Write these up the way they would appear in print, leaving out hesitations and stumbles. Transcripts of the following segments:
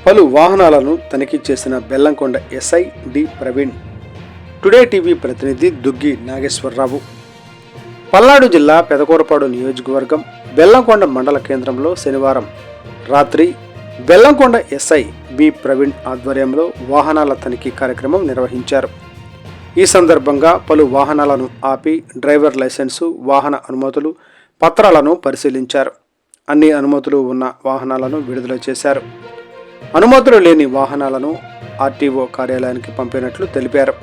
పలు వాహనాలను తనిఖీ చేసిన Bellamkonda SI D Praveen. Today TV ప్రతినిధి దుగ్గి నాగేశ్వరరావు. పల్నాడు జిల్లా పెదకూరపాడు నియోజకవర్గం బెల్లంకొండ మండల కేంద్రంలో శనివారం రాత్రి బెల్లంకొండ ఎస్ఐ బి ప్రవీణ్ ఆధ్వర్యంలో వాహనాల తనిఖీ కార్యక్రమం నిర్వహించారు. ఈ సందర్భంగా పలు వాహనాలను ఆపి డ్రైవర్ లైసెన్సు, వాహన అనుమతులు, పత్రాలను పరిశీలించారు. అన్ని అనుమతులు ఉన్న వాహనాలను విడుదల చేశారు. అనుమతులు లేని వాహనాలను ఆర్టీఓ కార్యాలయానికి పంపినట్లు తెలిపారు.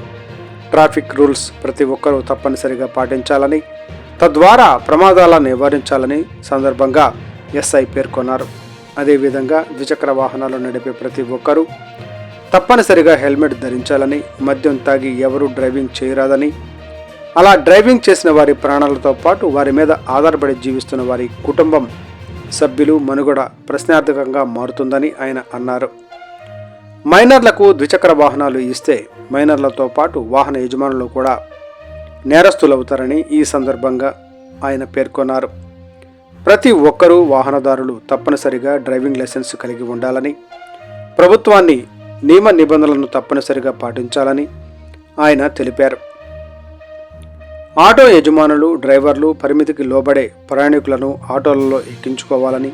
ట్రాఫిక్ రూల్స్ ప్రతి ఒక్కరూ తప్పనిసరిగా పాటించాలని, తద్వారా ప్రమాదాలను నివారించాలని సందర్భంగా ఎస్ఐ పేర్కొన్నారు. అదేవిధంగా ద్విచక్ర వాహనాలు నడిపే ప్రతి ఒక్కరూ తప్పనిసరిగా హెల్మెట్ ధరించాలని, మద్యం తాగి ఎవరూ డ్రైవింగ్ చేయరాదని, అలా డ్రైవింగ్ చేసిన వారి ప్రాణాలతో పాటు వారి మీద ఆధారపడి జీవిస్తున్న వారి కుటుంబం సభ్యులు మనుగడ ప్రశ్నార్థకంగా మారుతుందని ఆయన అన్నారు. మైనర్లకు ద్విచక్ర వాహనాలు ఇస్తే మైనర్లతో పాటు వాహన యజమానులు కూడా నేరస్తులవుతారని ఈ సందర్భంగా ఆయన పేర్కొన్నారు. ప్రతి ఒక్కరూ వాహనదారులు తప్పనిసరిగా డ్రైవింగ్ లైసెన్స్ కలిగి ఉండాలని, ప్రభుత్వాన్ని నియమ నిబంధనలను తప్పనిసరిగా పాటించాలని ఆయన తెలిపారు. ఆటో యజమానులు, డ్రైవర్లు పరిమితికి లోబడే ప్రయాణికులను ఆటోలలో ఎక్కించుకోవాలని,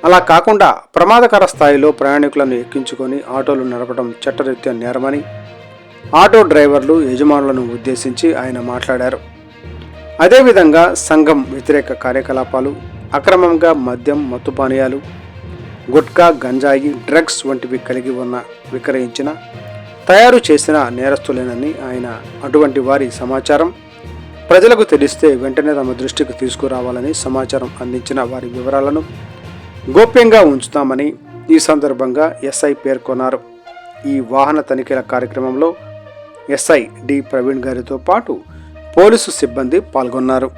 అలా కాకుండా ప్రమాదకర స్థాయిలో ప్రయాణికులను ఎక్కించుకొని ఆటోలు నడపడం చట్టరీత్యా నేరమని ఆటో డ్రైవర్లు యజమానులను ఉద్దేశించి ఆయన మాట్లాడారు. అదేవిధంగా సంఘం వ్యతిరేక కార్యకలాపాలు, అక్రమంగా మద్యం, మత్తు పానీయాలు, గుట్కా, గంజాయి, డ్రగ్స్ వంటివి కలిగి ఉన్న, విక్రయించిన, తయారు చేసిన నేరస్తులేనని ఆయన అటువంటి వారి సమాచారం ప్రజలకు తెలిస్తే వెంటనే తమ దృష్టికి తీసుకురావాలని, సమాచారం అందించిన వారి వివరాలను గోప్యంగా ఉంచుతామని ఈ సందర్భంగా ఎస్ఐ పేర్కొన్నారు. ఈ వాహన తనిఖీల కార్యక్రమంలో ఎస్ఐ డి ప్రవీణ్ గారితో పాటు పోలీసు సిబ్బంది పాల్గొన్నారు.